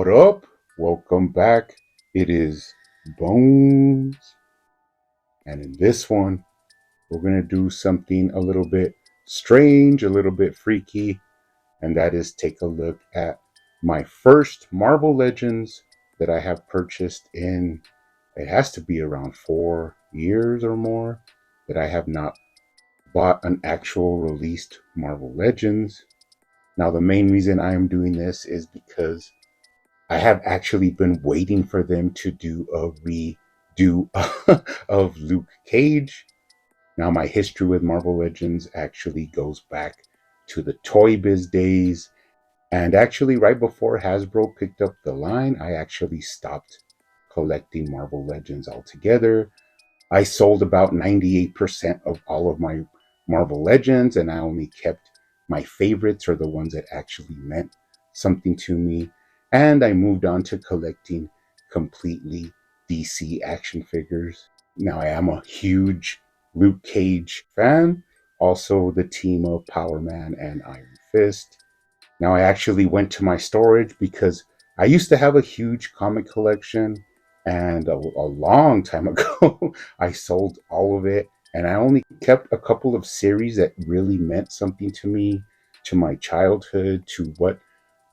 What up? Welcome back. It is Bones. And in this one, we're going to do something a little bit strange, a little bit freaky, and that is take a look at my first Marvel Legends that I have purchased in, it has to be around 4 years or more, that I have not bought an actual released Marvel Legends. Now, the main reason I am doing this is because I have actually been waiting for them to do a redo of Luke Cage. Now, my history with Marvel Legends actually goes back to the Toy Biz days. And actually, right before Hasbro picked up the line, I actually stopped collecting Marvel Legends altogether. I sold about 98% of all of my Marvel Legends, and I only kept my favorites, or the ones that actually meant something to me. And I moved on to collecting completely DC action figures. Now, I am a huge Luke Cage fan, also the team of Power Man and Iron Fist. Now, I actually went to my storage because I used to have a huge comic collection, and a long time ago, I sold all of it, and I only kept a couple of series that really meant something to me, to my childhood, to what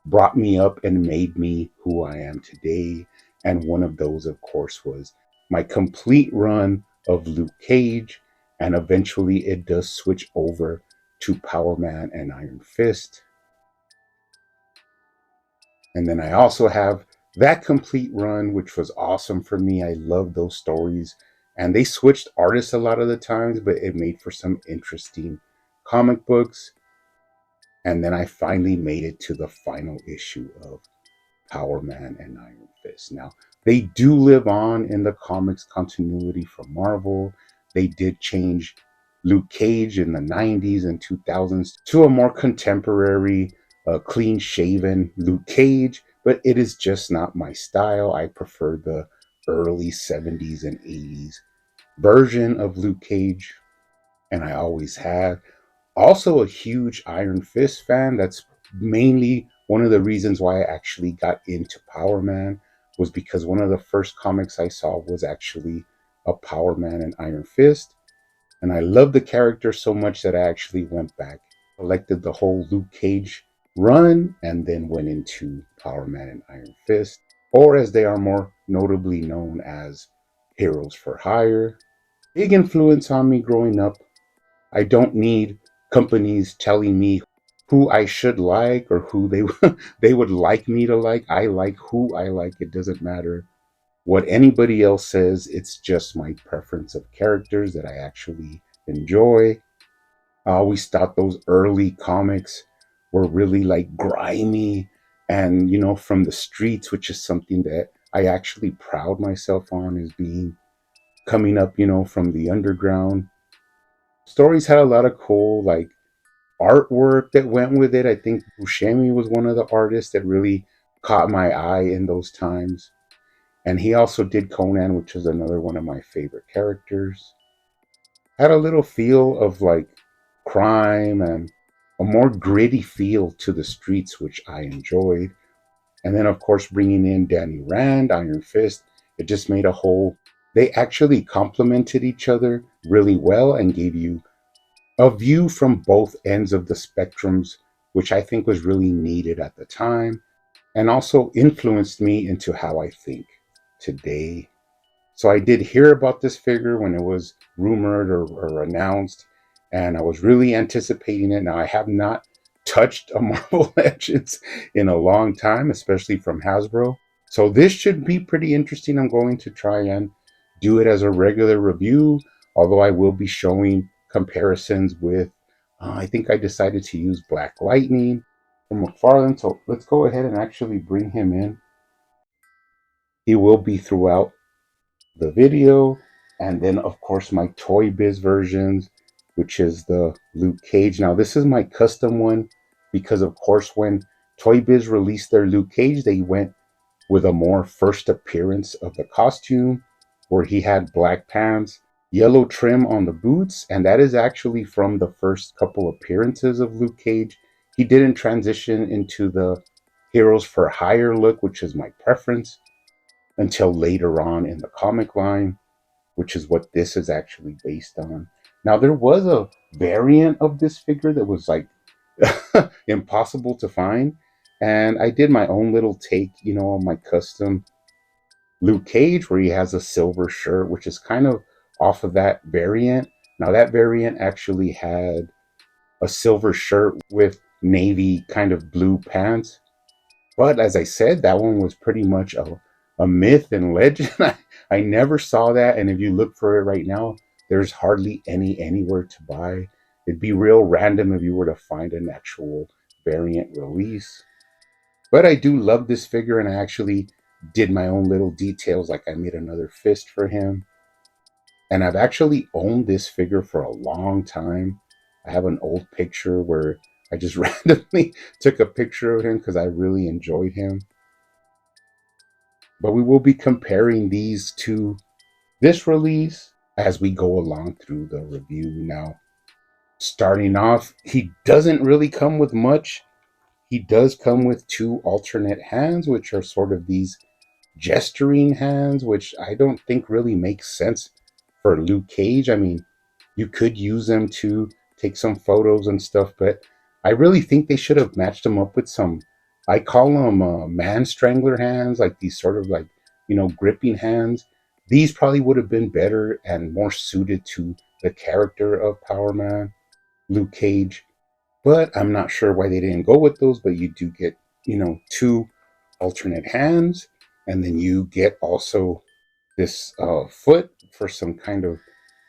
brought me up and made me who I am today. And one of those, of course, was my complete run of Luke Cage, and eventually it does switch over to Power Man and Iron Fist. And then I also have that complete run, which was awesome for me. I love those stories. And they switched artists a lot of the times, but it made for some interesting comic books. And then I finally made it to the final issue of Power Man and Iron Fist. Now, they do live on in the comics continuity from Marvel. They did change Luke Cage in the 90s and 2000s to a more contemporary, clean shaven Luke Cage, but it is just not my style. I prefer the early 70s and 80s version of Luke Cage, and I always have. Also, a huge Iron Fist fan. That's mainly one of the reasons why I actually got into Power Man, was because one of the first comics I saw was actually a Power Man and Iron Fist. And I loved the character so much that I actually went back, collected the whole Luke Cage run, and then went into Power Man and Iron Fist, or as they are more notably known as Heroes for Hire. Big influence on me growing up. I don't need companies telling me who I should like or who they they would like me to like. I like who I like. It doesn't matter what anybody else says. It's just my preference of characters that I actually enjoy. I always thought those early comics were really like grimy and, from the streets, which is something that I actually proud myself on, as being coming up, from the underground. Stories had a lot of cool, like, artwork that went with it. I think Buscemi was one of the artists that really caught my eye in those times. And he also did Conan, which is another one of my favorite characters. Had a little feel of like crime and a more gritty feel to the streets, which I enjoyed. And then, of course, bringing in Danny Rand, Iron Fist, it just made a whole. They actually complemented each other really well and gave you a view from both ends of the spectrums, which I think was really needed at the time, and also influenced me into how I think today. So I did hear about this figure when it was rumored or announced, and I was really anticipating it. Now, I have not touched a Marvel Legends in a long time, especially from Hasbro. So this should be pretty interesting. I'm going to try and do it as a regular review, although I will be showing comparisons with, I think I decided to use Black Lightning from McFarlane. So let's go ahead and actually bring him in. He will be throughout the video. And then, of course, my Toy Biz versions, which is the Luke Cage. Now, this is my custom one because, of course, when Toy Biz released their Luke Cage, they went with a more first appearance of the costume, where he had black pants, yellow trim on the boots, and that is actually from the first couple appearances of Luke Cage. He didn't transition into the Heroes for Hire look, which is my preference, until later on in the comic line, which is what this is actually based on. Now, there was a variant of this figure that was like impossible to find. And I did my own little take, on my custom Luke Cage, where he has a silver shirt, which is kind of off of that variant. Now, that variant actually had a silver shirt with navy kind of blue pants. But as I said, that one was pretty much a myth and legend. I never saw that. And if you look for it right now, there's hardly any anywhere to buy. It'd be real random if you were to find an actual variant release. But I do love this figure, and I actually did my own little details. Like I made another fist for him. And I've actually owned this figure for a long time. I have an old picture where I just randomly took a picture of him because I really enjoyed him. But we will be comparing these to this release as we go along through the review. Now, starting off, he doesn't really come with much. He does come with two alternate hands, which are sort of these gesturing hands, which I don't think really makes sense for Luke Cage. I mean, you could use them to take some photos and stuff, but I really think they should have matched them up with some, I call them man strangler hands, like these sort of like, gripping hands. These probably would have been better and more suited to the character of Power Man, Luke Cage. But I'm not sure why they didn't go with those, but you do get, two alternate hands. And then you get also this foot for some kind of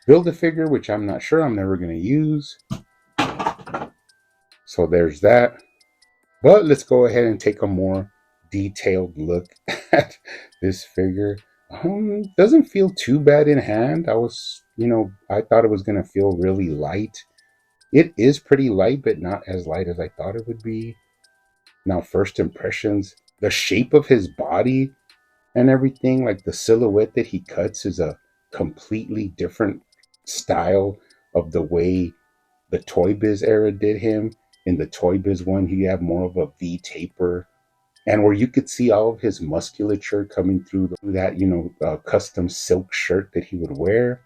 Build-A-Figure, which I'm not sure, I'm never going to use. So there's that. But let's go ahead and take a more detailed look at this figure. Doesn't feel too bad in hand. I thought it was going to feel really light. It is pretty light, but not as light as I thought it would be. Now, first impressions, the shape of his body and everything, like the silhouette that he cuts is a completely different style of the way the Toy Biz era did him. In the Toy Biz one, he had more of a V taper, and where you could see all of his musculature coming through that, custom silk shirt that he would wear.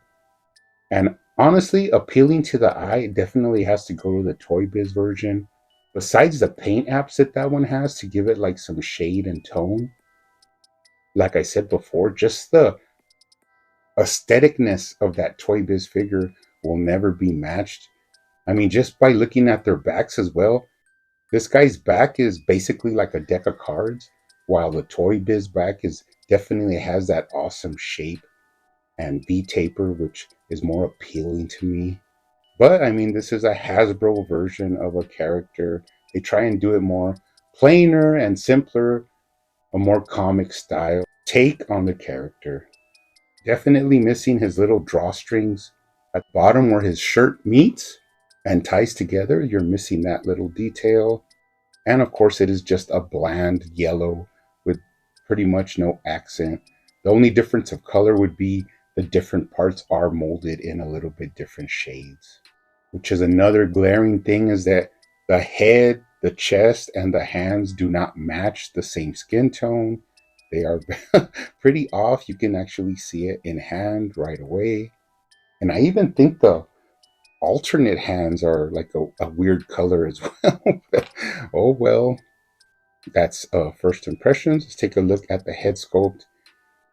And honestly, appealing to the eye, it definitely has to go to the Toy Biz version. Besides the paint apps that one has to give it like some shade and tone, like I said before, just the aestheticness of that Toy Biz figure will never be matched. I mean, just by looking at their backs as well, this guy's back is basically like a deck of cards, while the Toy Biz back is definitely has that awesome shape and V taper, which is more appealing to me. But I mean, this is a Hasbro version of a character. They try and do it more plainer and simpler, a more comic style take on the character. Definitely missing his little drawstrings at the bottom where his shirt meets and ties together. You're missing that little detail. And of course, it is just a bland yellow with pretty much no accent. The only difference of color would be the different parts are molded in a little bit different shades, which is another glaring thing, is that the head, the chest, and the hands do not match the same skin tone. They are pretty off. You can actually see it in hand right away. And I even think the alternate hands are like a weird color as well. Oh well, that's first impressions. Let's take a look at the head sculpt.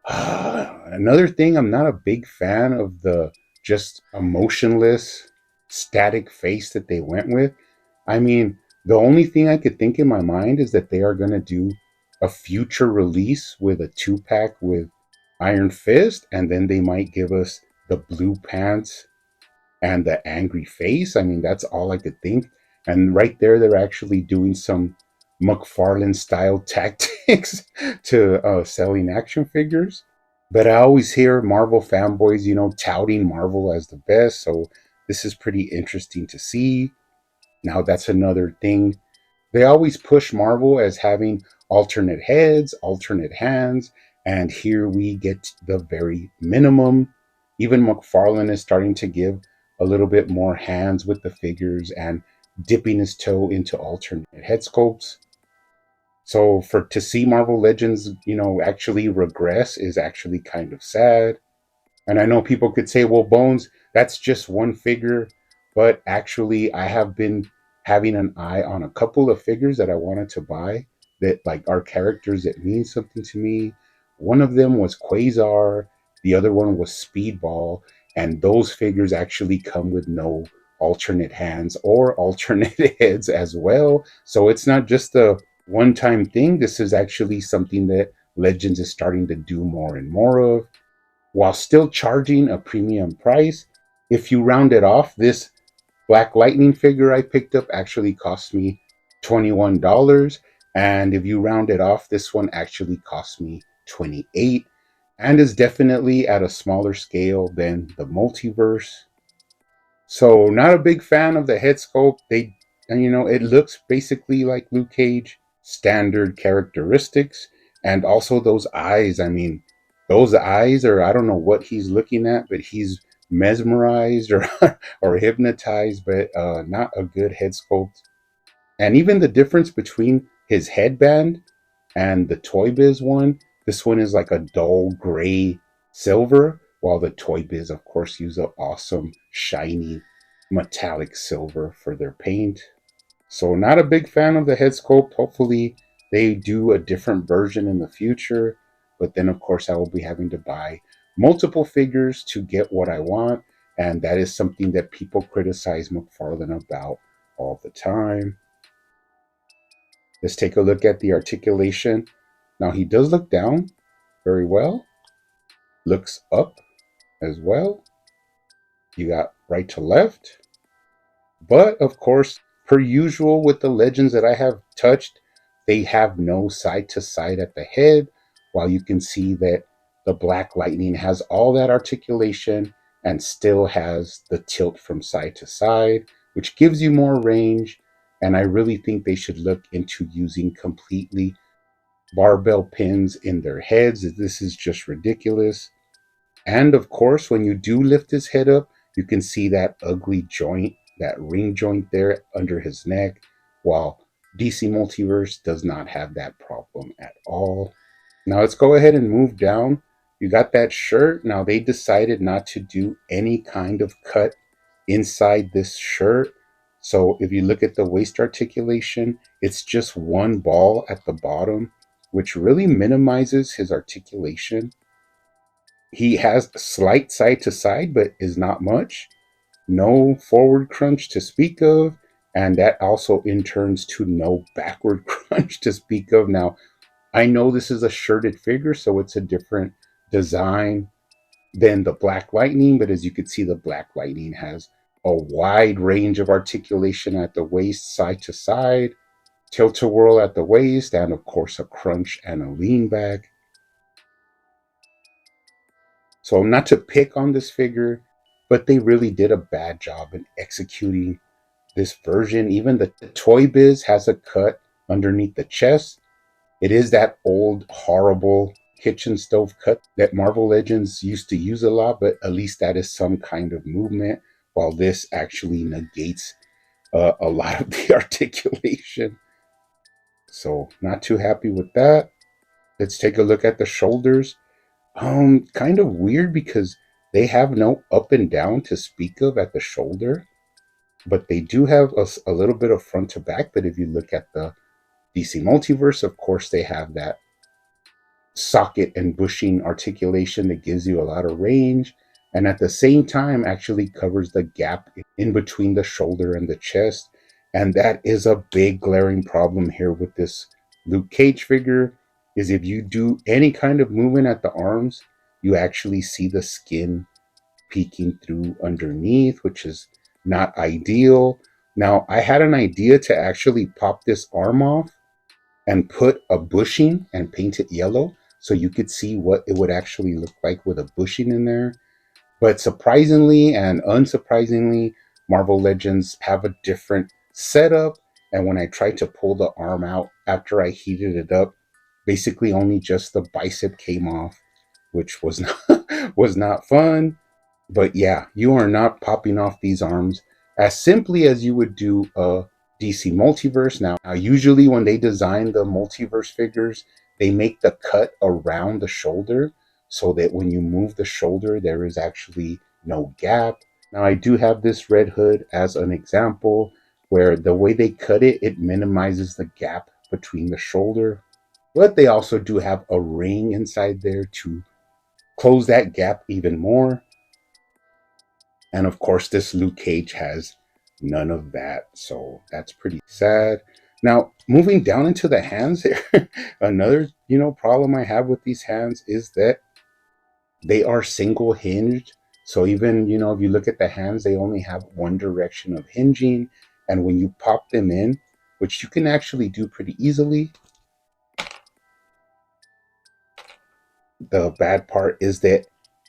Another thing, I'm not a big fan of the just emotionless, static face that they went with. I mean, the only thing I could think in my mind is that they are going to do a future release with a 2-pack with Iron Fist, and then they might give us the blue pants and the angry face. I mean, that's all I could think. And right there, they're actually doing some McFarlane style tactics to selling action figures. But I always hear Marvel fanboys, touting Marvel as the best. So this is pretty interesting to see. Now, that's another thing. They always push Marvel as having alternate heads, alternate hands, and here we get the very minimum. Even McFarlane is starting to give a little bit more hands with the figures and dipping his toe into alternate head sculpts. So for to see Marvel Legends, actually regress is actually kind of sad. And I know people could say, well, Bones, that's just one figure. But actually, I have been having an eye on a couple of figures that I wanted to buy that like are characters that mean something to me. One of them was Quasar, the other one was Speedball, and those figures actually come with no alternate hands or alternate heads as well. So it's not just a one time thing. This is actually something that Legends is starting to do more and more of while still charging a premium price. If you round it off, this Black Lightning figure I picked up actually cost me $21. And if you round it off, this one actually cost me 28 and is definitely at a smaller scale than the multiverse. So not a big fan of the head sculpt. It looks basically like Luke Cage, standard characteristics, and also those eyes. I mean, those eyes are I don't know what he's looking at, but he's mesmerized or or hypnotized, but not a good head sculpt. And even the difference between his headband and the Toy Biz one, this one is like a dull gray silver, while the Toy Biz, of course, use an awesome shiny metallic silver for their paint. So not a big fan of the head sculpt. Hopefully they do a different version in the future. But then of course I will be having to buy multiple figures to get what I want. And that is something that people criticize McFarlane about all the time. Let's take a look at the articulation. Now he does look down very well, looks up as well. You got right to left. But of course, per usual with the legends that I have touched, they have no side to side at the head, while you can see that the Black Lightning has all that articulation and still has the tilt from side to side, which gives you more range. And I really think they should look into using completely barbell pins in their heads. This is just ridiculous. And of course, when you do lift his head up, you can see that ugly joint, that ring joint there under his neck, while DC Multiverse does not have that problem at all. Now let's go ahead and move down. You got that shirt. Now they decided not to do any kind of cut inside this shirt. So if you look at the waist articulation, it's just one ball at the bottom, which really minimizes his articulation. He has slight side to side, but is not much. No forward crunch to speak of, and that also in turns to no backward crunch to speak of. Now, I know this is a shirted figure, so it's a different design than the Black Lightning, but as you can see, the Black Lightning has a wide range of articulation at the waist, side to side, tilt to whirl at the waist, and of course, a crunch and a lean back. So, not to pick on this figure, but they really did a bad job in executing this version. Even the Toy Biz has a cut underneath the chest. It is that old, horrible kitchen stove cut that Marvel Legends used to use a lot, but at least that is some kind of movement, while this actually negates a lot of the articulation. So, not too happy with that. Let's take a look at the shoulders. Kind of weird because they have no up and down to speak of at the shoulder, but they do have a little bit of front to back. But if you look at the DC Multiverse, of course, they have that socket and bushing articulation that gives you a lot of range, and at the same time actually covers the gap in between the shoulder and the chest. And that is a big glaring problem here with this Luke Cage figure, is if you do any kind of movement at the arms, you actually see the skin peeking through underneath, which is not ideal. Now, I had an idea to actually pop this arm off and put a bushing and paint it yellow so you could see what it would actually look like with a bushing in there. But surprisingly and unsurprisingly, Marvel Legends have a different setup. And when I tried to pull the arm out after I heated it up, basically only just the bicep came off, which was not was not fun. But yeah, you are not popping off these arms as simply as you would do a DC Multiverse. Now, usually when they design the multiverse figures, they make the cut around the shoulder so that when you move the shoulder, there is actually no gap. Now, I do have this Red Hood as an example where the way they cut it, it minimizes the gap between the shoulder. But they also do have a ring inside there to close that gap even more. And of course, this Luke Cage has none of that. So that's pretty sad. Now, moving down into the hands here, another, problem I have with these hands is that they are single hinged. So even, if you look at the hands, they only have one direction of hinging. And when you pop them in, which you can actually do pretty easily, the bad part is that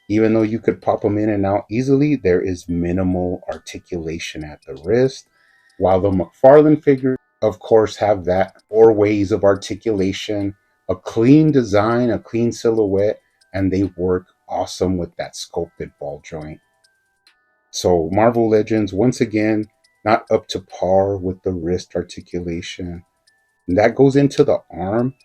even though you could pop them in and out easily, there is minimal articulation at the wrist. While the McFarlane figures, of course, have that 4 ways of articulation, a clean design, a clean silhouette, and they work awesome with that sculpted ball joint. So Marvel Legends, once again, not up to par with the wrist articulation. And that goes into the arm.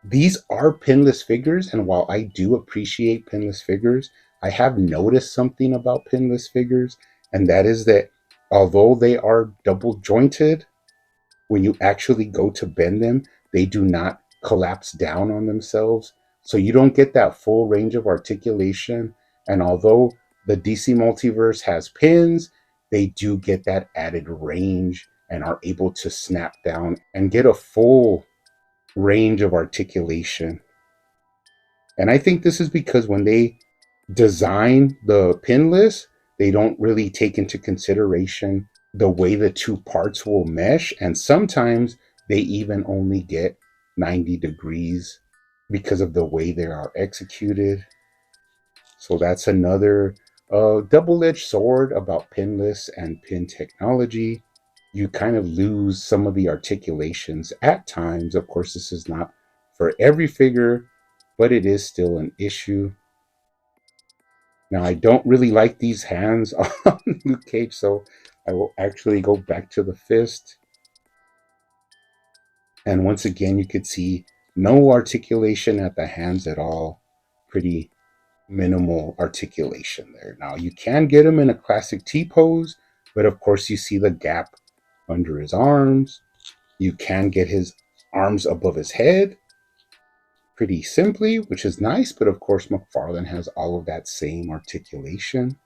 These are pinless figures, and while I do appreciate pinless figures, I have noticed something about pinless figures, and that is that although they are double jointed, when you actually go to bend them, they do not collapse down on themselves. So you don't get that full range of articulation. And although the DC Multiverse has pins, they do get that added range and are able to snap down and get a full range of articulation. And I think this is because when they design the pinless, they don't really take into consideration the way the two parts will mesh. And sometimes they even only get 90 degrees because of the way they are executed. So that's another double-edged sword about pinless and pin technology. You kind of lose some of the articulations at times. Of course, this is not for every figure, but it is still an issue. Now, I don't really like these hands on Luke Cage, so I will actually go back to the fist. And once again, you could see no articulation at the hands at all. Pretty minimal articulation there. Now, you can get him in a classic T-pose, but of course, you see the gap under his arms. You can get his arms above his head pretty simply, which is nice, but of course McFarlane has all of that same articulation.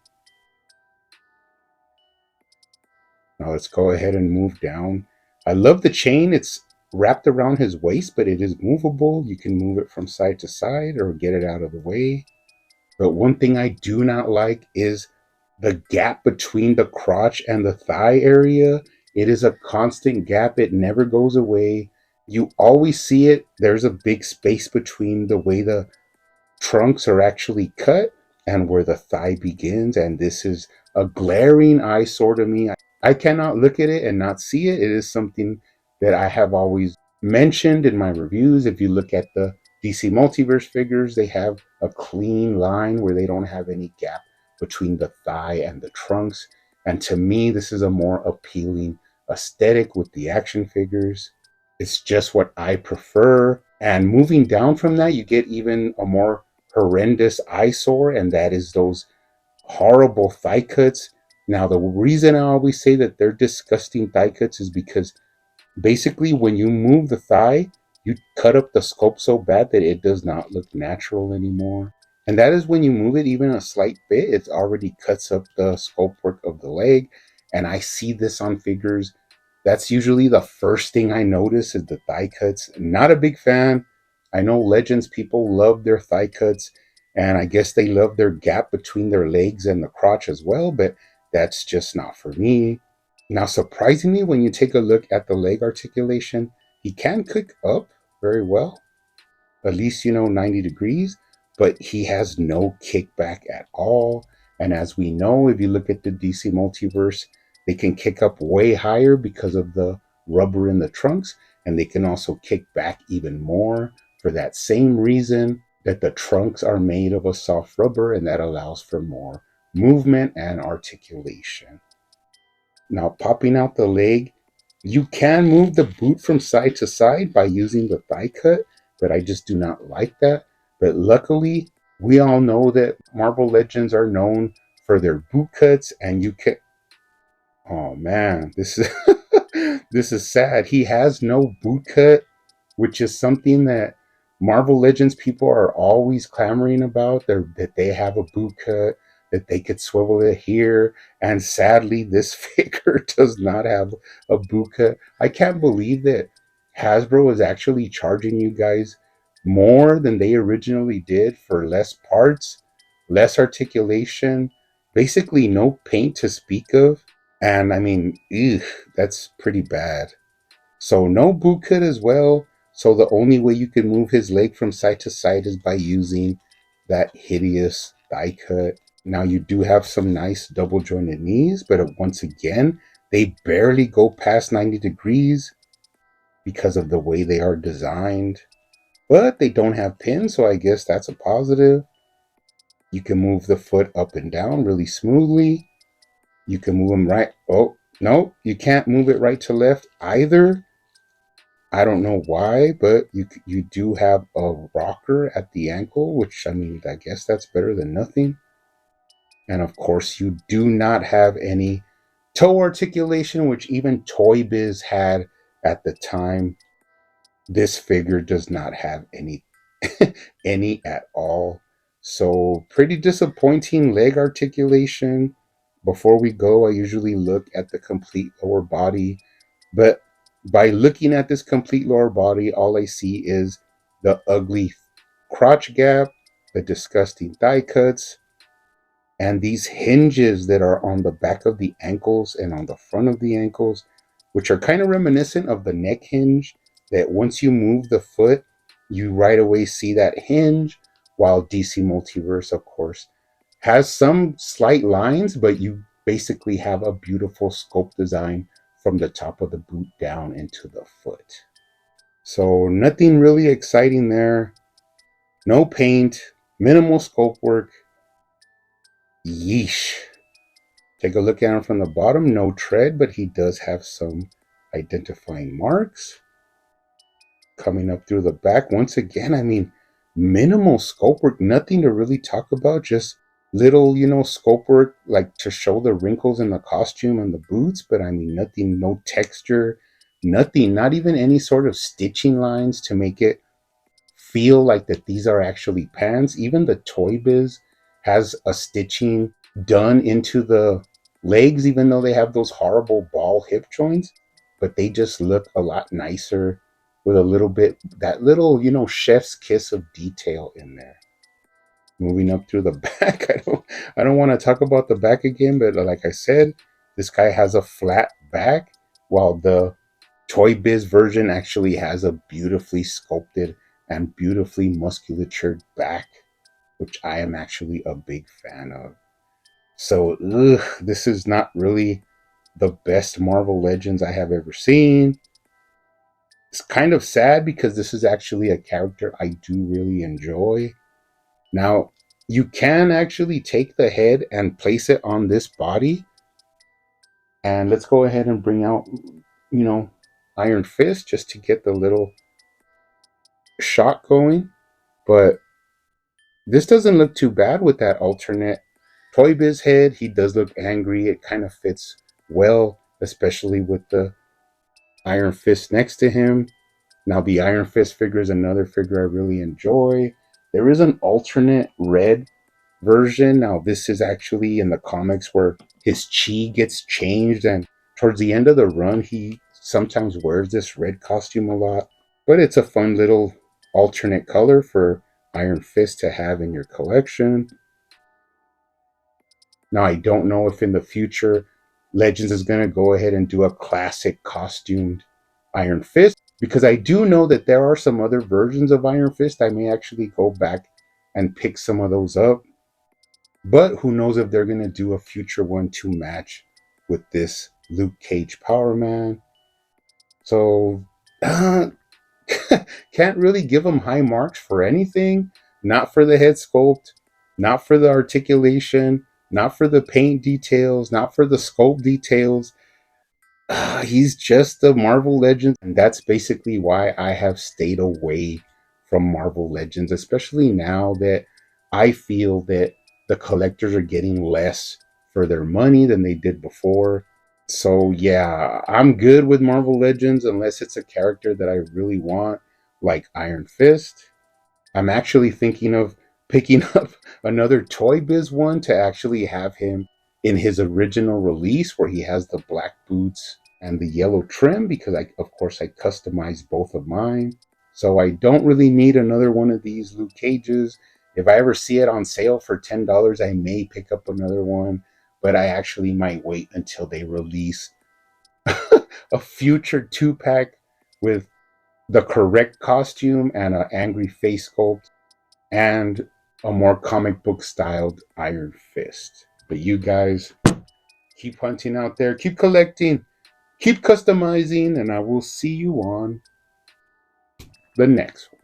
Now let's go ahead and move down. I love the chain. It's wrapped around his waist, but it is movable. You can move it from side to side or get it out of the way. But one thing I do not like is the gap between the crotch and the thigh area. It is a constant gap. It never goes away. You always see it. There's a big space between the way the trunks are actually cut and where the thigh begins. And this is a glaring eyesore to me. I cannot look at it and not see it. It is something that I have always mentioned in my reviews. If you look at the DC Multiverse figures, they have a clean line where they don't have any gap between the thigh and the trunks. And to me, this is a more appealing aesthetic with the action figures. It's just what I prefer. And moving down from that, you get even a more horrendous eyesore, and that is those horrible thigh cuts. Now, the reason I always say that they're disgusting thigh cuts is because basically when you move the thigh, you cut up the sculpt so bad that it does not look natural anymore. And that is when you move it even a slight bit, it already cuts up the sculpt work of the leg. And I see this on figures. That's usually the first thing I notice is the thigh cuts. Not a big fan. I know Legends people love their thigh cuts, and I guess they love their gap between their legs and the crotch as well, but that's just not for me. Now, surprisingly, when you take a look at the leg articulation, he can kick up very well, at least, 90 degrees, but he has no kickback at all. And as we know, if you look at the DC Multiverse, they can kick up way higher because of the rubber in the trunks, and they can also kick back even more for that same reason that the trunks are made of a soft rubber, and that allows for more movement and articulation. Now, popping out the leg, You can move the boot from side to side by using the thigh cut, but I just do not like that. But luckily, we all know that Marvel Legends are known for their boot cuts, and you can. Oh man, this is this is sad. He has no boot cut, which is something that Marvel Legends people are always clamoring about. That they have a boot cut, that they could swivel it here, and sadly, this figure does not have a boot cut. I can't believe that Hasbro is actually charging you guys more than they originally did for less parts, less articulation, basically no paint to speak of. And I mean, eugh, that's pretty bad. So no boot cut as well. So the only way you can move his leg from side to side is by using that hideous thigh cut. Now you do have some nice double jointed knees, but once again, they barely go past 90 degrees because of the way they are designed. But they don't have pins, so I guess that's a positive. You can move the foot up and down really smoothly. You can move them right. Oh, no, you can't move it right to left either. I don't know why, but you do have a rocker at the ankle, which I mean, I guess that's better than nothing. And of course, you do not have any toe articulation, which even Toy Biz had at the time. This figure does not have any any at all. So pretty disappointing leg articulation. Before we go, I usually look at the complete lower body, but by looking at this complete lower body, all I see is the ugly crotch gap, the disgusting thigh cuts, and these hinges that are on the back of the ankles and on the front of the ankles, which are kind of reminiscent of the neck hinge, that once you move the foot, you right away see that hinge, while DC Multiverse, of course, has some slight lines, but you basically have a beautiful sculpt design from the top of the boot down into the foot. So nothing really exciting there. No paint, minimal sculpt work. Yeesh. Take a look at him from the bottom. No tread, but he does have some identifying marks. Coming up through the back. Once again, I mean, minimal sculpt work. Nothing to really talk about. Just little, sculpt work like to show the wrinkles in the costume and the boots. But I mean, nothing, no texture, nothing. Not even any sort of stitching lines to make it feel like that these are actually pants. Even the Toy Biz has a stitching done into the legs, even though they have those horrible ball hip joints, but they just look a lot nicer with a little bit, that little, chef's kiss of detail in there. Moving up through the back, I don't want to talk about the back again, but like I said, this guy has a flat back, while the Toy Biz version actually has a beautifully sculpted and beautifully musculatured back, which I am actually a big fan of. So, this is not really the best Marvel Legends I have ever seen. It's kind of sad because this is actually a character I do really enjoy. Now, you can actually take the head and place it on this body. And let's go ahead and bring out, you know, Iron Fist just to get the little shot going. But this doesn't look too bad with that alternate Toy Biz head. He does look angry. It kind of fits well, especially with the Iron Fist next to him. Now, the Iron Fist figure is another figure I really enjoy. There is an alternate red version. Now, this is actually in the comics where his chi gets changed, and towards the end of the run, he sometimes wears this red costume a lot. But it's a fun little alternate color for Iron Fist to have in your collection. Now, I don't know if in the future Legends is going to go ahead and do a classic costumed Iron Fist, because I do know that there are some other versions of Iron Fist. I may actually go back and pick some of those up. But who knows if they're going to do a future one to match with this Luke Cage Power Man. So, can't really give them high marks for anything. Not for the head sculpt, not for the articulation, not for the paint details, not for the sculpt details. He's just a Marvel Legends, and that's basically why I have stayed away from Marvel Legends, especially now that I feel that the collectors are getting less for their money than they did before. So yeah, I'm good with Marvel Legends unless it's a character that I really want, like Iron Fist. I'm actually thinking of picking up another Toy Biz one to actually have him in his original release where he has the black boots and the yellow trim because of course I customized both of mine. So I don't really need another one of these Luke Cages. If I ever see it on sale for $10, I may pick up another one, but I actually might wait until they release a future 2 pack with the correct costume and an angry face sculpt and a more comic book styled Iron Fist. But you guys keep hunting out there, keep collecting, keep customizing, and I will see you on the next one.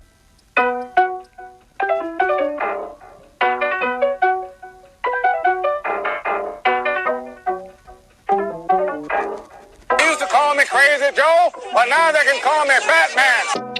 They used to call me Crazy Joe, but now they can call me Batman.